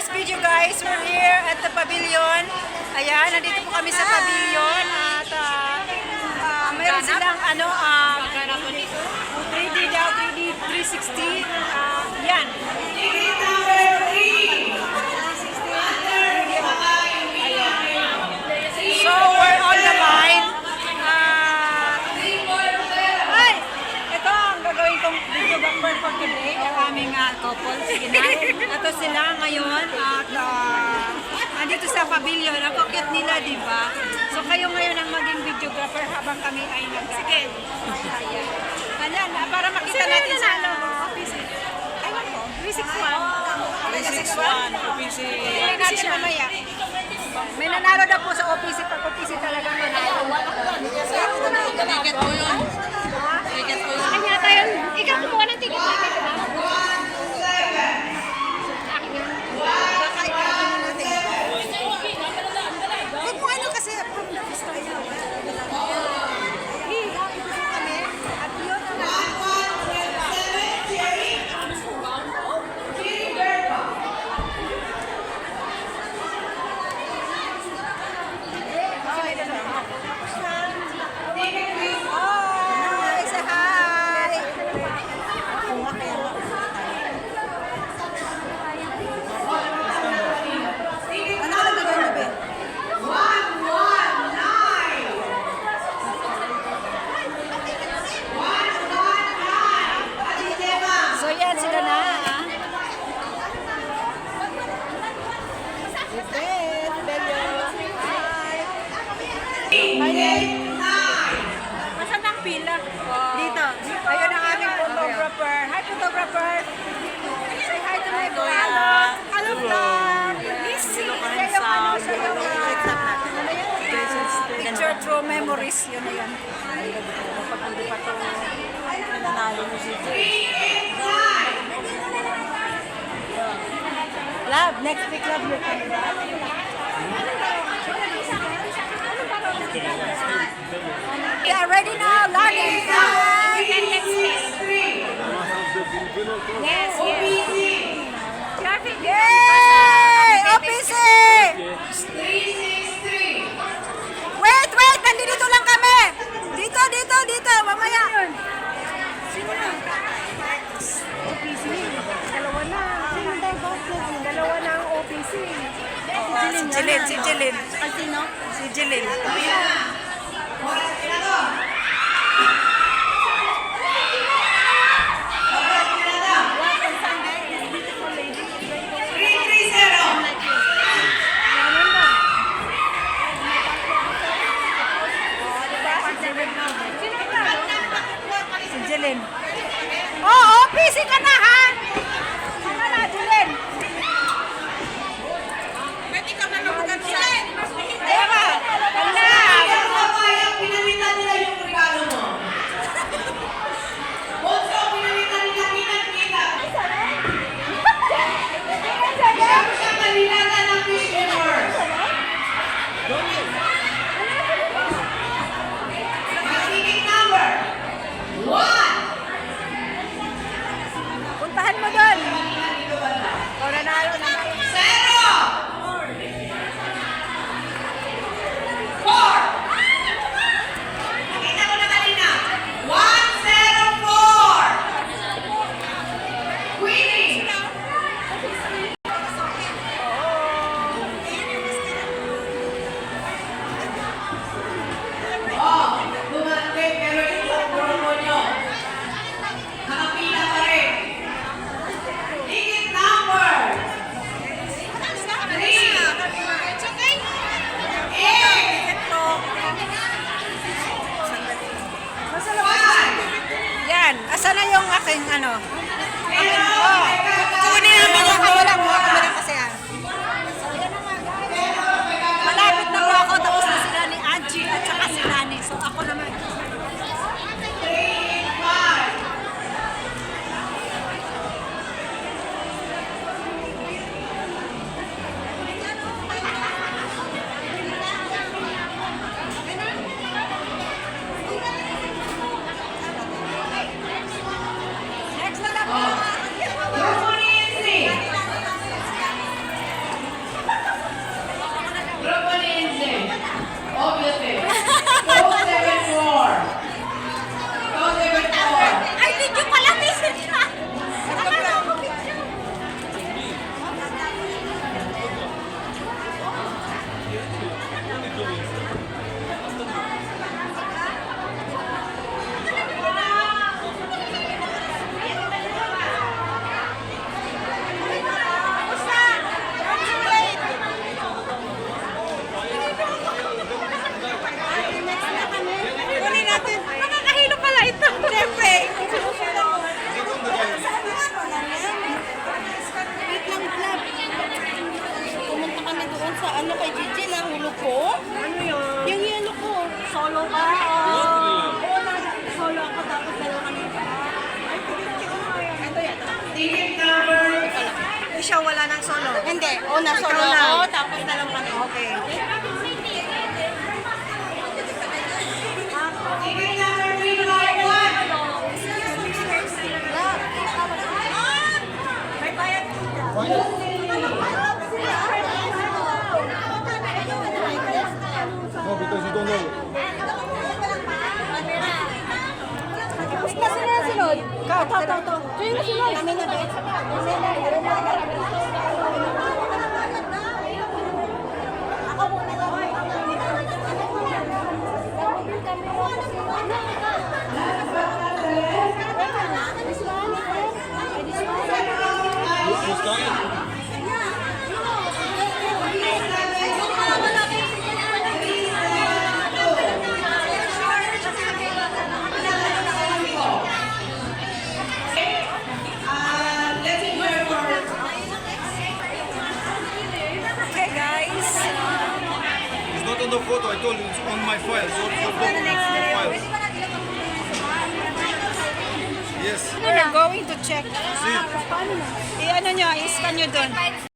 next video guys, we're here at the pavilion. Ayan, nandito po kami sa pavilion at mayroon silang 3D daw, 3D 360. Yan. So we're on the line. Ito ang gagawin kong video bumper for today. Ang aming couple. Sige na. Ito sila ngayon at nandito sa pavilion. Ang cute nila, di ba? So kayo ngayon ang maging videographer habang kami ay Sige. Ayan, para makita natin sa office. Ayun po, 361. 361, OPC. Tingnan natin mamaya. May nanalo na po sa OPC. Pag OPC talagang nanalo. Ticket po yun. Ticket po yun. Kanya tayo, ikaw kumuha ng ticket natin, di ba? Huwag mo ano kasi from the start. At yun ang Hi! Say hi! Ano ka nagagawin mo, Ben? So yan, sila na. Masan ang pila? Dito. Ayun ang aming photographer. Hi, photographer. Say hi to my vlog. Hello, vlog. Missy. Kaya yung ano sa yung picture through memories. Yun na yun. Kapag hindi pa ito nanalo mo si Love, next week love you. We are ready now, logging time. Yes, yes. Yay! OPC! Wait, wait! Nandito lang kami! Dito, dito, dito! Mamaya! Dalawa na ang OPC. Si Jilin, si Jilin. Sino? Si Jilin. Si Jilin. Oh, OPC ka na ha! Sino na, Jilin? Ba't ikaw na naman Jilin? Teka! Wala! ano kay Gigi na hulog ko? Ano yun? Yung yelo ko. Solo ka? Oo, solo ako tapos dalawa kami. Siya wala ng solo. Hindi, una solo Ikaw lang. ako, tapos dalawa kami. Okay. No, because you don't know. Tapos na sila sunod. Ito. Sino na sunod? Kami na ba? Who's coming? Okay, guys. It's not on the photo, I told you, it's on my file. So it's on my files. Yes. We're going to check. See? I-ano nyo, i-scan nyo doon.